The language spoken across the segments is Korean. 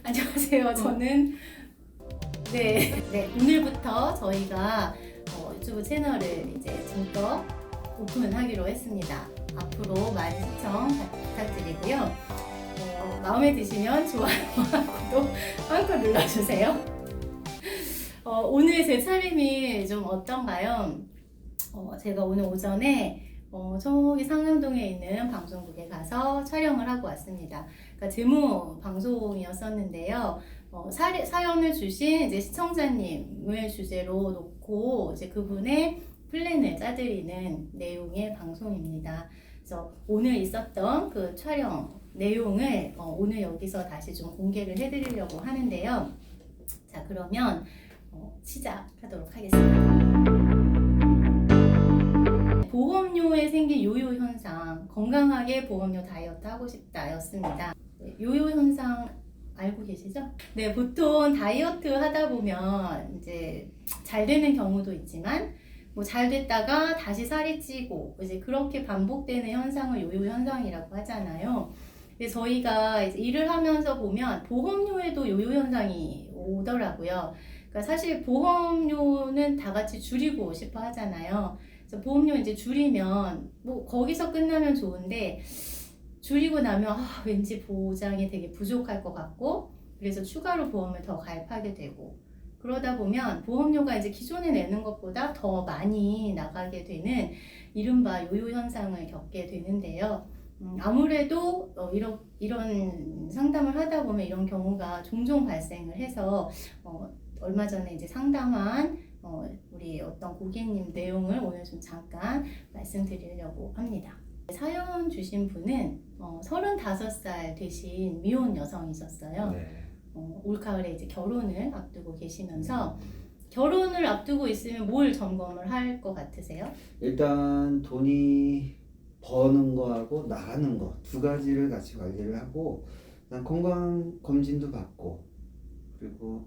안녕하세요. 저는 오늘부터 저희가 유튜브 채널을 이제 정껏 오픈하기로 했습니다. 앞으로 많은 시청 부탁드리고요. 마음에 드시면 좋아요와 구독 꽉꽉 눌러주세요. 오늘 제 차림이 좀 어떤가요? 제가 오늘 오전에 저기 상암동에 있는 방송국에 가서 촬영을 하고 왔습니다. 그러니까 제목 방송이었었는데요. 사연을 주신 이제 시청자님을 주제로 놓고 이제 그분의 플랜을 짜드리는 내용의 방송입니다. 그래서 오늘 있었던 그 촬영 내용을 오늘 여기서 다시 좀 공개를 해드리려고 하는데요. 자, 그러면 시작하도록 하겠습니다. 보험료에 생긴 요요 현상, 건강하게 보험료 다이어트 하고 싶다 였습니다. 요요 현상 알고 계시죠? 네, 보통 다이어트 하다 보면 이제 잘 되는 경우도 있지만 뭐 잘 됐다가 다시 살이 찌고 이제 그렇게 반복되는 현상을 요요 현상이라고 하잖아요. 근데 저희가 이제 일을 하면서 보면 보험료에도 요요 현상이 오더라고요. 그러니까 사실 보험료는 다 같이 줄이고 싶어 하잖아요. 그래서 보험료 이제 줄이면 뭐 거기서 끝나면 좋은데 줄이고 나면 왠지 보장이 되게 부족할 것 같고 그래서 추가로 보험을 더 가입하게 되고 그러다 보면 보험료가 이제 기존에 내는 것보다 더 많이 나가게 되는 이른바 요요 현상을 겪게 되는데요. 아무래도 이런 상담을 하다 보면 이런 경우가 종종 발생을 해서 얼마 전에 이제 상담한 우리 어떤 고객님 내용을 오늘 좀 잠깐 말씀드리려고 합니다. 사연 주신 분은 35살 되신 미혼 여성이셨어요. 네. 올가을에 이제 결혼을 앞두고 계시면서 결혼을 앞두고 있으면 뭘 점검을 할 것 같으세요? 일단 돈이 버는 거하고 나가는 거 두 가지를 같이 관리를 하고 일단 건강 검진도 받고 그리고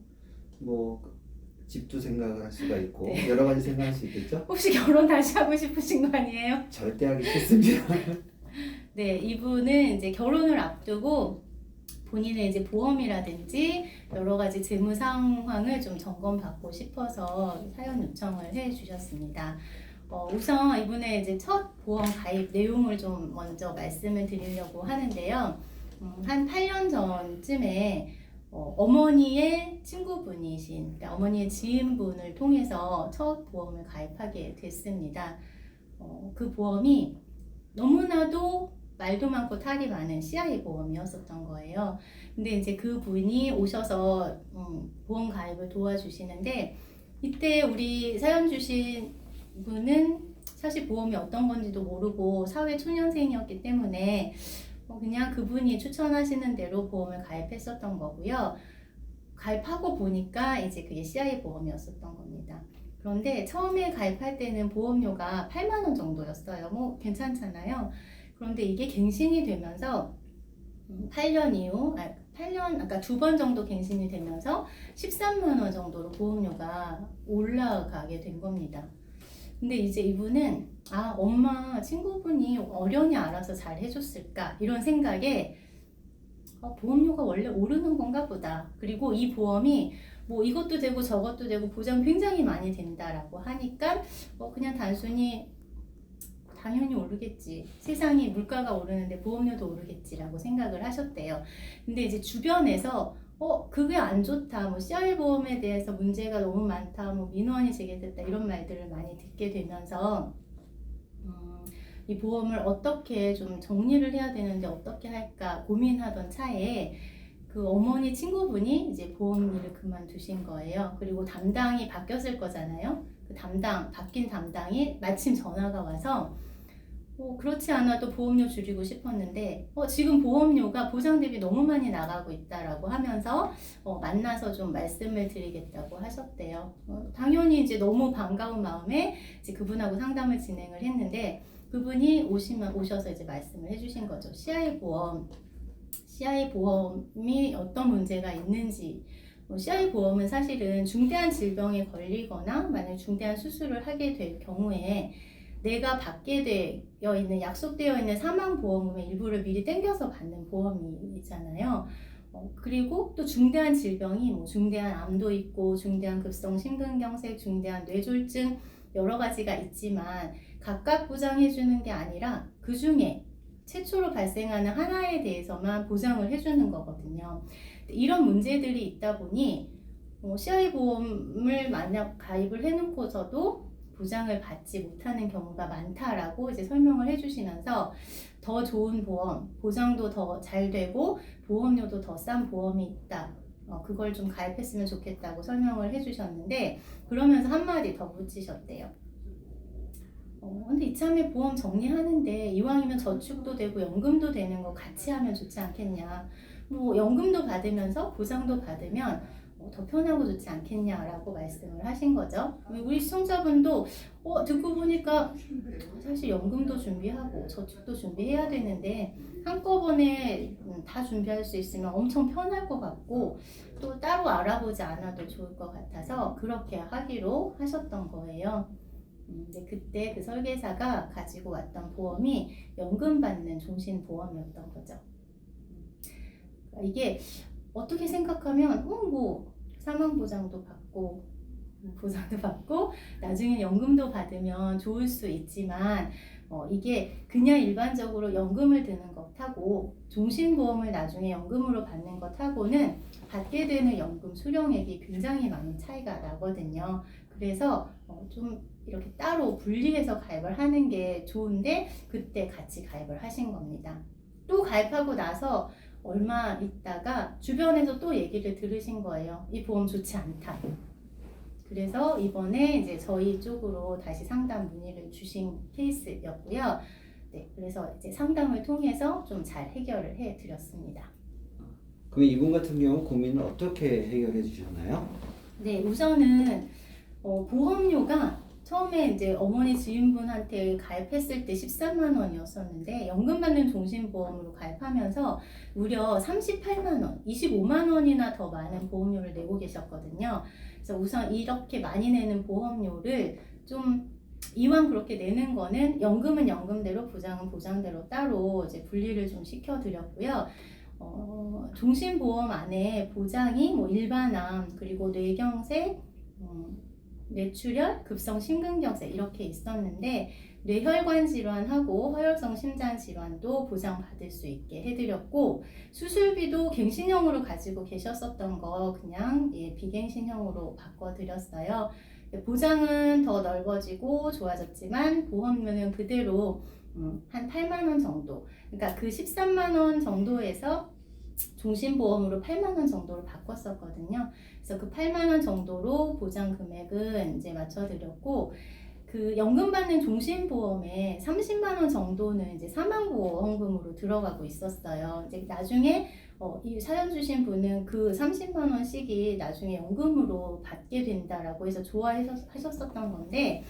뭐 집도 생각을 할 수가 있고 네. 여러 가지 생각할 수 있겠죠? 혹시 결혼 다시 하고 싶으신 거 아니에요? 절대 하기 싫습니다. 네, 이분은 이제 결혼을 앞두고 본인의 이제 보험이라든지 여러 가지 재무 상황을 좀 점검받고 싶어서 사연 요청을 해 주셨습니다. 우선 이분의 이제 첫 보험 가입 내용을 좀 먼저 말씀을 드리려고 하는데요. 한 8년 전쯤에 어머니의 친구분이신, 그러니까 어머니의 지인분을 통해서 첫 보험을 가입하게 됐습니다. 그 보험이 너무나도 말도 많고 탈이 많은 CI 보험이었었던 거예요. 근데 이제 그 분이 오셔서 보험 가입을 도와주시는데 이때 우리 사연 주신 분은 사실 보험이 어떤 건지도 모르고 사회 초년생이었기 때문에 그냥 그분이 추천하시는 대로 보험을 가입했었던 거고요. 가입하고 보니까 이제 그게 CI 보험이었었던 겁니다. 그런데 처음에 가입할 때는 보험료가 8만 원 정도였어요. 뭐 괜찮잖아요. 그런데 이게 갱신이 되면서 8년 이후, 8년, 아까 2번 정도 갱신이 되면서 13만 원 정도로 보험료가 올라가게 된 겁니다. 근데 이제 이분은 엄마 친구분이 어련히 알아서 잘 해줬을까 이런 생각에 보험료가 원래 오르는 건가 보다. 그리고 이 보험이 뭐 이것도 되고 저것도 되고 보장 굉장히 많이 된다라고 하니까 그냥 단순히 당연히 오르겠지. 세상이 물가가 오르는데 보험료도 오르겠지라고 생각을 하셨대요. 근데 이제 주변에서 그게 안 좋다. 뭐 CI 보험에 대해서 문제가 너무 많다. 뭐 민원이 제기됐다. 이런 말들을 많이 듣게 되면서 이 보험을 어떻게 좀 정리를 해야 되는데 어떻게 할까 고민하던 차에 그 어머니 친구분이 이제 보험 일을 그만두신 거예요. 그리고 담당이 바뀌었을 거잖아요. 그 바뀐 담당이 마침 전화가 와서 그렇지 않아도 보험료 줄이고 싶었는데 지금 보험료가 보장 대비 너무 많이 나가고 있다라고 하면서 만나서 좀 말씀을 드리겠다고 하셨대요. 당연히 이제 너무 반가운 마음에 이제 그분하고 상담을 진행을 했는데 그분이 오셔서 이제 말씀을 해주신 거죠. CI 보험이 어떤 문제가 있는지. CI 보험은 사실은 중대한 질병에 걸리거나 만약 중대한 수술을 하게 될 경우에 내가 받게 되어 있는 약속되어 있는 사망보험금의 일부를 미리 땡겨서 받는 보험이잖아요. 그리고 또 중대한 질병이 뭐 중대한 암도 있고 중대한 급성 심근경색, 중대한 뇌졸중 여러 가지가 있지만 각각 보장해주는 게 아니라 그 중에 최초로 발생하는 하나에 대해서만 보장을 해주는 거거든요. 이런 문제들이 있다 보니 CI 보험을 만약 가입을 해놓고서도 보장을 받지 못하는 경우가 많다라고 이제 설명을 해주시면서 더 좋은 보험, 보장도 더 잘 되고 보험료도 더 싼 보험이 있다. 그걸 좀 가입했으면 좋겠다고 설명을 해주셨는데 그러면서 한마디 더 붙이셨대요. 근데 이참에 보험 정리하는데 이왕이면 저축도 되고 연금도 되는 거 같이 하면 좋지 않겠냐. 뭐 연금도 받으면서 보장도 받으면 더 편하고 좋지 않겠냐라고 말씀을 하신 거죠. 우리 시청자분도 듣고 보니까 사실 연금도 준비하고 저축도 준비해야 되는데 한꺼번에 다 준비할 수 있으면 엄청 편할 것 같고 또 따로 알아보지 않아도 좋을 것 같아서 그렇게 하기로 하셨던 거예요. 근데 그때 그 설계사가 가지고 왔던 보험이 연금 받는 종신보험이었던 거죠. 이게 어떻게 생각하면 뭐 사망보장도 받고 보장도 받고 나중에 연금도 받으면 좋을 수 있지만 이게 그냥 일반적으로 연금을 드는 것하고 종신보험을 나중에 연금으로 받는 것하고는 받게 되는 연금 수령액이 굉장히 많은 차이가 나거든요. 그래서 좀 이렇게 따로 분리해서 가입을 하는 게 좋은데 그때 같이 가입을 하신 겁니다. 또 가입하고 나서 얼마 있다가 주변에서 또 얘기를 들으신 거예요. 이 보험 좋지 않다. 그래서 이번에 이제 저희 쪽으로 다시 상담 문의를 주신 케이스였고요. 네, 그래서 이제 상담을 통해서 좀 잘 해결을 해 드렸습니다. 그럼 이분 같은 경우 고민을 어떻게 해결해 주셨나요? 네, 우선은 보험료가 처음에 이제 어머니 지인분한테 가입했을 때 13만 원이었었는데 연금 받는 종신보험으로 가입하면서 무려 38만 원, 25만 원이나 더 많은 보험료를 내고 계셨거든요. 그래서 우선 이렇게 많이 내는 보험료를 좀 이왕 그렇게 내는 거는 연금은 연금대로 보장은 보장대로 따로 이제 분리를 좀 시켜드렸고요. 종신보험 안에 보장이 뭐 일반암 그리고 뇌경색, 뇌출혈, 급성 심근경색 이렇게 있었는데 뇌혈관 질환하고 허혈성 심장 질환도 보장받을 수 있게 해드렸고 수술비도 갱신형으로 가지고 계셨었던 거 그냥 비갱신형으로 바꿔드렸어요. 보장은 더 넓어지고 좋아졌지만 보험료는 그대로 한 8만 원 정도, 그러니까 그 13만 원 정도에서 종신보험으로 8만 원 정도로 바꿨었거든요. 그래서 그 8만 원 정도로 보장 금액은 이제 맞춰드렸고, 그 연금 받는 종신보험에 30만 원 정도는 이제 사망보험금으로 들어가고 있었어요. 이제 나중에 이 사연 주신 분은 그 30만 원씩이 나중에 연금으로 받게 된다라고 해서 좋아하셨었던 건데,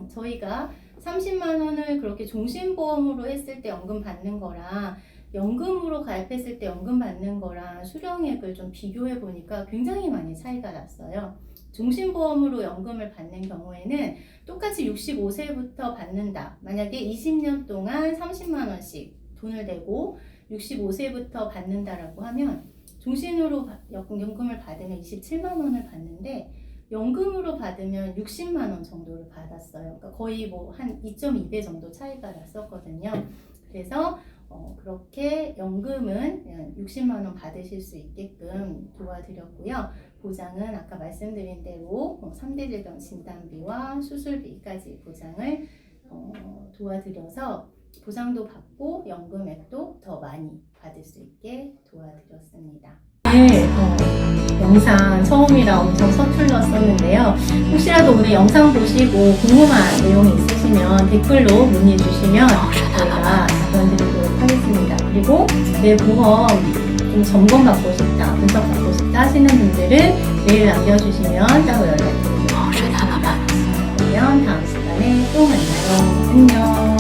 저희가 30만 원을 그렇게 종신보험으로 했을 때 연금 받는 거랑 연금으로 가입했을 때 연금 받는 거랑 수령액을 좀 비교해 보니까 굉장히 많이 차이가 났어요. 종신보험으로 연금을 받는 경우에는 똑같이 65세부터 받는다. 만약에 20년 동안 30만 원씩 돈을 내고 65세부터 받는다라고 하면 종신으로 연금을 받으면 27만 원을 받는데 연금으로 받으면 60만 원 정도를 받았어요. 그러니까 거의 뭐 한 2.2배 정도 차이가 났었거든요. 그래서 그렇게 연금은 60만 원 받으실 수 있게끔 도와드렸고요. 보장은 아까 말씀드린 대로 3대 질병 진단비와 수술비까지 보장을 도와드려서 보장도 받고 연금액도 더 많이 받을 수 있게 도와드렸습니다. 오늘 영상 처음이라 엄청 서툴렀었는데요. 혹시라도 오늘 영상 보시고 궁금한 내용이 있으시면 댓글로 문의 주시면 저희가 답변드리도록 하겠습니다. 그리고 내 보험 좀 점검받고 싶다, 분석받고 싶다 하시는 분들은 메일 남겨주시면 따로 연락드리도록 하겠습니다. 그러면 다음 시간에 또 만나요. 안녕.